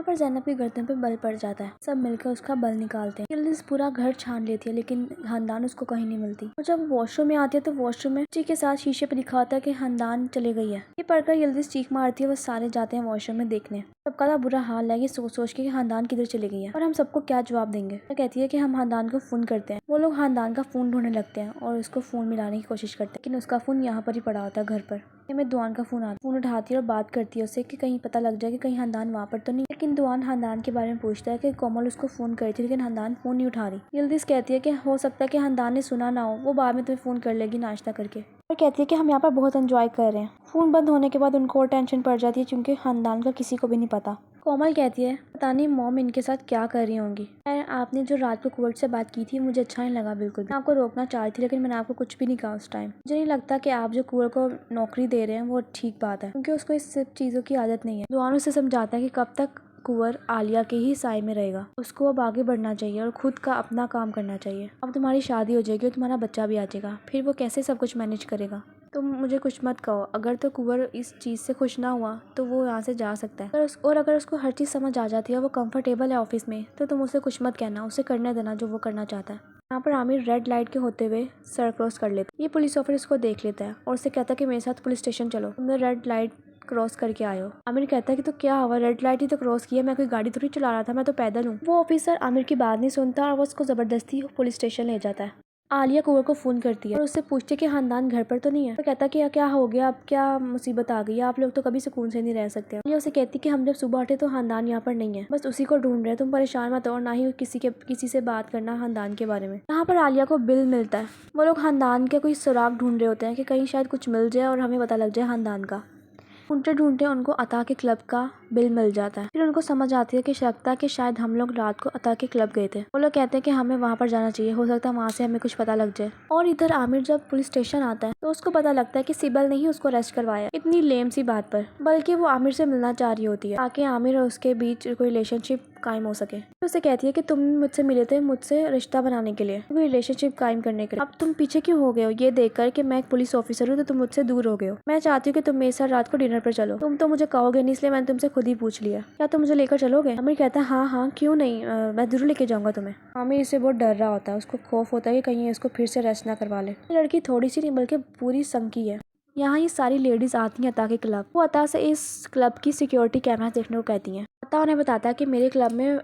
यहाँ पर ज़ैनब की गर्दन पे बल पड़ जाता है। सब मिलकर उसका बल निकालते हैं। यिल्दिज़ पूरा घर छान लेती है लेकिन हंदान उसको कहीं नहीं मिलती। और जब वॉशरूम में आती है तो वॉशरूम में ची के साथ शीशे पे लिखा होता है कि हंदान चली गई है। ये पढ़कर यिल्दिज़ चीख मारती है। वो सारे जाते हैं वॉशरूम में देखने। सबका तो बुरा हाल है ये सोच सोच के कि हंदान किधर चली गई है और हम सबको क्या जवाब देंगे। वो कहती है कि हम हंदान को फोन करते हैं। वो लोग हंदान का फोन ढूंढने लगते हैं और उसको फोन मिलाने की कोशिश करते हैं लेकिन उसका फोन यहाँ पर ही पड़ा होता है घर पर। में दुआन का फोन आता है। फोन उठाती है और बात करती है उससे कि कहीं पता लग जाए कि कहीं हंदान वहाँ पर तो नहीं। लेकिन दुआन हंदान के बारे में पूछता है कि कोमल उसको फोन करी थी लेकिन हंदान फोन नहीं उठा रही। यिल्दिज़ कहती है कि हो सकता है कि हंदान ने सुना ना हो, वो बाद में तुम्हें फोन कर लेगी नाश्ता करके। और कहती है कि हम यहाँ पर बहुत एंजॉय कर रहे हैं। फोन बंद होने के बाद उनको और टेंशन पड़ जाती है क्योंकि हंदान का किसी को भी नहीं पता। कोमल कहती है पता नहीं मॉम इनके साथ क्या कर रही होंगी। आपने जो रात को कुंवर से बात की थी मुझे अच्छा नहीं लगा बिल्कुल भी। मैं आपको रोकना चाह रही थी लेकिन मैंने आपको कुछ भी नहीं कहा उस टाइम। मुझे नहीं लगता कि आप जो कुंवर को नौकरी दे रहे हैं वो ठीक बात है क्योंकि उसको इस सब चीज़ों की आदत नहीं है। दुआन उसे समझाता है कि कब तक कुंवर आलिया के ही साए में रहेगा। उसको अब आगे बढ़ना चाहिए और खुद का अपना काम करना चाहिए। अब तुम्हारी शादी हो जाएगी और तुम्हारा बच्चा भी आ जाएगा, फिर वो कैसे सब कुछ मैनेज करेगा। तुम मुझे कुछ मत कहो। अगर तो कुंवर इस चीज़ से खुश ना हुआ तो वो यहाँ से जा सकता है और अगर उसको हर चीज़ समझ आ जाती है, वो कंफर्टेबल है ऑफिस में, तो तुम उसे कुछ मत कहना, उसे करने देना जो वो करना चाहता है। यहाँ पर आमिर रेड लाइट के होते हुए सड़क क्रॉस कर लेता है। ये पुलिस ऑफिसर इसको देख लेता है और उसे कहता है कि मेरे साथ पुलिस स्टेशन चलो, तुमने रेड लाइट क्रॉस करके आए हो। आमिर कहता है कि तो क्या हुआ, रेड लाइट ही तो क्रॉस किया, मैं कोई गाड़ी थोड़ी चला रहा था, मैं तो पैदल हूँ। वो ऑफिसर आमिर की बात नहीं सुनता और वो उसको जबरदस्ती पुलिस स्टेशन ले जाता है। आलिया कुंवर को फोन करती है और उससे पूछती है कि खानदान घर पर तो नहीं है। तो कहता है कि क्या हो गया, अब क्या मुसीबत आ गई है, आप लोग तो कभी सुकून से नहीं रह सकते। आलिया उसे कहती है कि हम जब सुबह उठे तो खानदान यहाँ पर नहीं है, बस उसी को ढूंढ रहे हैं, तुम परेशान मत हो और ना ही किसी से बात करना खानदान के बारे में। यहाँ पर आलिया को बिल मिलता है। वो लोग खानदान के कोई सुराग ढूंढ रहे होते हैं कि कहीं शायद कुछ मिल जाए और हमें पता लग जाए खानदान का। ढूंढते ढूंढते उनको अता के क्लब का बिल मिल जाता है। फिर उनको समझ आती है कि शकता कि शायद हम लोग रात को अता के क्लब गए थे। वो लोग कहते हैं कि हमें वहाँ पर जाना चाहिए, हो सकता है वहाँ से हमें कुछ पता लग जाए। और इधर आमिर जब पुलिस स्टेशन आता है तो उसको पता लगता है कि सिबल ने ही उसको अरेस्ट करवाया, इतनी लेम सी बात पर, बल्कि वो आमिर से मिलना चाह रही होती है ताकि आमिर और उसके बीच कोई रिलेशनशिप कायम हो सके। तो उसे कहती है कि तुम मुझसे मिले थे मुझसे रिश्ता बनाने के लिए, कोई रिलेशनशिप कायम करने के लिए, अब तुम पीछे क्यों हो गए हो ये देखकर कि मैं एक पुलिस ऑफिसर हूँ तो तुम मुझसे दूर हो गए हो। मैं चाहती हूँ कि तुम मेरे साथ रात को डिनर पर चलो, तुम तो मुझे कहोगे नहीं इसलिए मैंने तुमसे खुद ही पूछ लिया, क्या तुम मुझे लेकर चलोगे। आमिर कहता है हाँ हाँ क्यों नहीं, मैं जरूर लेके जाऊंगा तुम्हें। आमिर इससे बहुत डर रहा होता है, उसको खौफ होता है कि कहीं इसको फिर से अरेस्ट ना करवा ले। लड़की थोड़ी सी नहीं बल्कि पूरी संकी है। यहाँ ये सारी लेडीज आती हैं अता के क्लब। वो अता से इस क्लब की सिक्योरिटी कैमरा देखने को कहती हैं। अता उन्हें बताता है कि मेरे क्लब में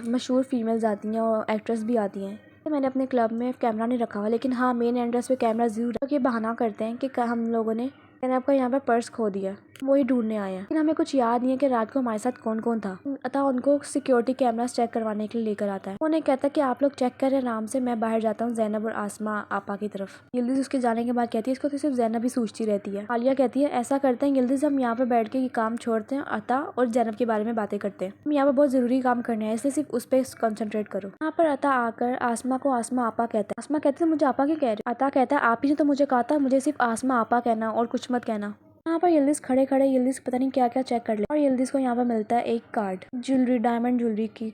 मशहूर फीमेल्स आती हैं और एक्ट्रेस भी आती हैं। तो मैंने अपने क्लब में कैमरा नहीं रखा हुआ लेकिन हाँ मेन एंट्रेंस पे कैमरा जरूर है। ये बहाना करते हैं कि हम लोगों ने आपका यहाँ पर पर्स खो दिया, वही ढूंढने आए हैं, लेकिन हमें कुछ याद नहीं है कि रात को हमारे साथ कौन कौन था। अतः उनको सिक्योरिटी कैमरास चेक करवाने के लिए लेकर आता है। उन्हें कहता है कि आप लोग चेक करें आराम से, मैं बाहर जाता हूँ ज़ैनब और आसमा आपा की तरफ। यिल्दिज़ उसके जाने के बाद कहती है इसको तो सिर्फ ज़ैनब ही सूझती रहती है। आलिया कहती है ऐसा करते हैं यिल्दिज़, हम यहाँ पर बैठ के ये काम छोड़ते हैं, अता और ज़ैनब के बारे में बातें करते हैं, हम यहाँ पर बहुत जरूरी काम करने हैं इसलिए सिर्फ उस पर कंसंट्रेट करो। यहाँ पर अता आकर आसमा को आसमा आपा कहता है। आसमा कहते हैं मुझे आपा क्या कह रहे हो। अता कहता है आप ही ने तो मुझे कहा था मुझे सिर्फ आसमा आपा कहना और कुछ मत कहना। यहाँ पर यिल्दिज़ खड़े खड़े यिल्दिज़ पता नहीं क्या क्या चेक कर ले और यिल्दिज़ को यहाँ पर मिलता है एक कार्ड, ज्वेलरी डायमंड ज्वेलरी की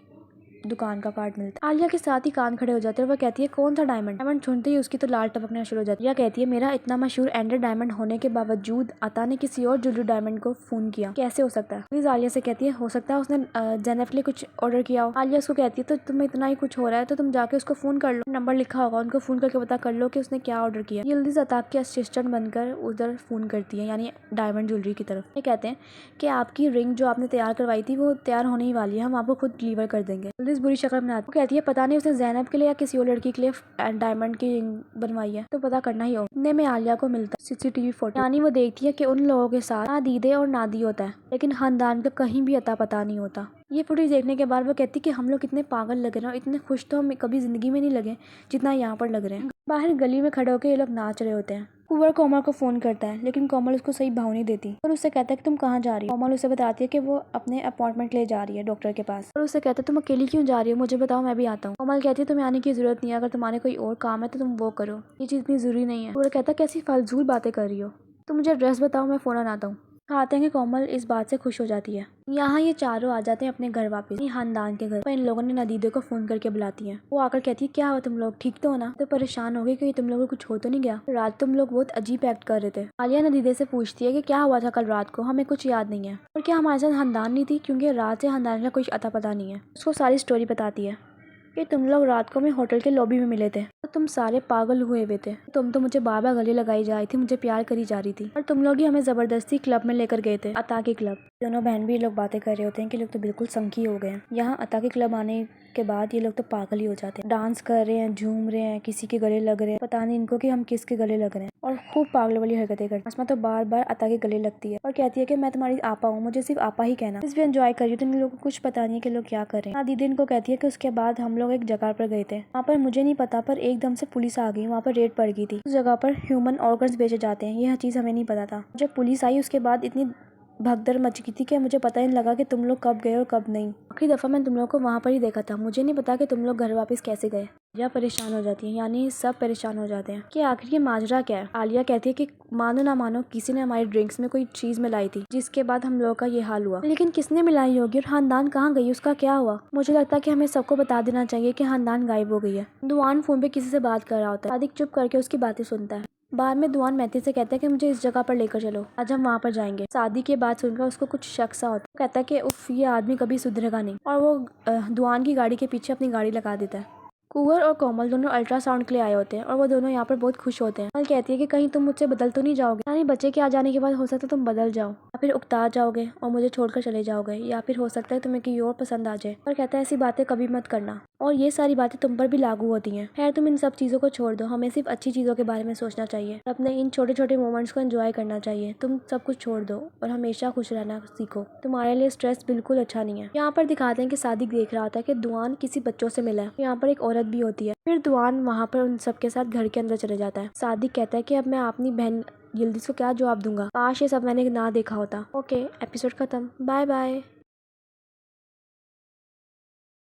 दुकान का कार्ड मिलता है। आलिया के साथ ही कान खड़े हो जाते हैं। वह कहती है कौन सा डायमंड। डायमंड सुनते ही उसकी तो लाल टपकना शुरू हो जाती है। यह कहती है मेरा इतना मशहूर एंडर डायमंड होने के बावजूद अता ने किसी और ज्वेलरी डायमंड को फोन किया, कैसे हो सकता है। प्लीज आलिया से कहती है हो सकता है उसने ज़ैनब के लिए कुछ ऑर्डर किया हो। आलिया उसको कहती है तो तुम्हें इतना ही कुछ हो रहा है तो तुम जाके उसको फोन कर लो, नंबर लिखा होगा, उनको फोन करके पता कर लो कि उसने क्या ऑर्डर किया। यिल्दिज़ अता की असिस्टेंट बनकर उधर फोन करती है यानी डायमंड ज्वेलरी की तरफ। ये कहते हैं कि आपकी रिंग जो आपने तैयार करवाई थी वो तैयार होने ही वाली है, हम आपको खुद डिलीवर कर देंगे। यिल्दिज़ बुरी शक्ल बनाती कहती है पता नहीं उसने ज़ैनब के लिए या किसी और लड़की के लिए डायमंड की रिंग बनवाई है, तो पता करना ही हो। इतने में आलिया को मिलता है सीसीटीवी फोटो, यानी वो देखती है कि उन लोगों के साथ ना दीदे और नादी होता है लेकिन खानदान का कहीं भी अता पता नहीं होता। ये फुटेज देखने के बाद वो कहती कि हम लोग कितने पागल लग रहे हैं और इतने खुश तो हम कभी जिंदगी में नहीं लगे जितना यहाँ पर लग रहे हैं। बाहर गली में खड़े होकर ये लोग नाच रहे होते हैं। कुंवर कोमल को फोन करता है लेकिन कोमल उसको सही भाव नहीं देती और उससे कहता है कि तुम कहाँ जा रही हो। कोमल उसे बताती है कि वो अपने अपॉइंटमेंट ले जा रही है डॉक्टर के पास और उससे कहता है तुम अकेली क्यों जा रही हो, मुझे बताओ मैं भी आता हूँ। कोमल कहती है तुम्हें आने की जरूरत नहीं है, अगर तुम्हारे कोई और काम है तो तुम वो करो, ये चीज इतनी जरूरी नहीं है। वो कहता है कैसी फालतूल बातें कर रही हो, तुम मुझे एड्रेस बताओ मैं फोन आता हूँ। खाते हैं कि कोमल इस बात से खुश हो जाती है। यहाँ ये चारों आ जाते हैं अपने घर वापस, खानदान के घर। पर इन लोगों ने नदीदे को फोन करके बुलाती है। वो आकर कहती है क्या हुआ तुम लोग ठीक तो हो ना? तो परेशान हो गई कि तुम लोगों को कुछ हो तो नहीं गया? रात तुम लोग बहुत अजीब एक्ट कर रहे थे। आलिया नदीदे से पूछती है कि क्या हुआ था कल रात को, हमें कुछ याद नहीं है। और क्या हमारे साथ खानदान नहीं थी? क्योंकि रात से खानदान का कुछ अता पता नहीं है। उसको सारी स्टोरी बताती है कि तुम लोग रात को मैं होटल के लॉबी में मिले थे तो तुम सारे पागल हुए हुए थे। तुम तो मुझे बार बार गले लगाई जा रही थी, मुझे प्यार करी जा रही थी और तुम लोग ही हमें जबरदस्ती क्लब में लेकर गए थे, अता के क्लब। दोनों बहन भी लोग बातें कर रहे होते हैं कि लोग तो बिल्कुल संकी हो गए हैं। यहाँ अता के क्लब आने के बाद ये लोग तो पागल ही हो जाते हैं, डांस कर रहे हैं, झूम रहे हैं, किसी के गले लग रहे हैं, पता नहीं इनको कि हम किसके गले लग रहे हैं, और खूब पागल वाली हरकतें करते हैं। आसमा तो बार बार अता के गले लगती है और कहती है कि मैं तुम्हारी आपा हूँ, मुझे सिर्फ आपा ही कहना। इस भी एंजॉय कर रही हूँ तो इन लोगों को कुछ पता नहीं है कि लोग क्या कर रहे हैं। दीदी इनको कहती है कि उसके बाद हम लोग एक जगह पर गए थे, वहाँ पर मुझे नहीं पता पर एकदम से पुलिस आ गई, वहाँ पर रेड पड़ गई थी। उस जगह पर ह्यूमन ऑर्गन्स बेचे जाते हैं, यह चीज़ हमें नहीं पता था। जब पुलिस आई उसके बाद इतनी भगदड़ मच गई थी कि मुझे पता ही नहीं लगा कि तुम लोग कब गए और कब नहीं। आखिरी दफ़ा मैंने तुम लोग को वहाँ पर ही देखा था, मुझे नहीं पता कि तुम लोग घर वापस कैसे गए। आलिया परेशान हो जाती है, यानी सब परेशान हो जाते हैं कि आखिर ये माजरा क्या है। आलिया कहती है कि मानो ना मानो किसी ने हमारी ड्रिंक्स में कोई चीज़ मिलाई थी जिसके बाद हम लोगों का ये हाल हुआ। लेकिन किसने मिलाई होगी और खानदान कहाँ गई, उसका क्या हुआ? मुझे लगता है कि हमें सबको बता देना चाहिए कि खानदान गायब हो गई है। दुआन फोन पे किसी से बात कर रहा होता है, सादिक चुप करके उसकी बातें सुनता है। बाद में दुआन मैथी से कहता है कि मुझे इस जगह पर लेकर चलो, आज हम वहाँ पर जाएंगे। सादी की बात सुनकर उसको कुछ शक सा होता है, कहता है कि उफ ये आदमी कभी सुधरेगा नहीं, और वो दुआन की गाड़ी के पीछे अपनी गाड़ी लगा देता है। कुंवर और कोमल दोनों अल्ट्रासाउंड के लिए आए होते हैं और वो दोनों यहाँ पर बहुत खुश होते हैं। कोमल कहती है कि कहीं तुम मुझसे बदल तो नहीं जाओगे, यानी बच्चे के आ जाने के बाद हो सकता है तुम बदल जाओ या फिर उकता जाओगे और मुझे छोड़कर चले जाओगे, या फिर हो सकता है तुम्हें कोई और पसंद आ जाए। और कहता है ऐसी बातें कभी मत करना और ये सारी बातें तुम पर भी लागू होती हैं। खैर तुम इन सब चीज़ों को छोड़ दो, हमें सिर्फ अच्छी चीज़ों के बारे में सोचना चाहिए, अपने इन छोटे छोटे मोमेंट्स को एंजॉय करना चाहिए। तुम सब कुछ छोड़ दो और हमेशा खुश रहना सीखो, तुम्हारे लिए स्ट्रेस बिल्कुल अच्छा नहीं है। यहाँ पर दिखाते हैं कि सादिक देख रहा होता है कि दुआन किसी बच्चों से मिला है, यहाँ पर एक औरत भी होती है। फिर दुआन वहाँ पर उन सबके साथ घर के अंदर चले जाता है। सादिक कहता है कि अब मैं अपनी बहन यिल्दिज़ को क्या जवाब दूंगा, काश ये सब मैंने ना देखा होता। ओके, एपिसोड खत्म, बाय बाय।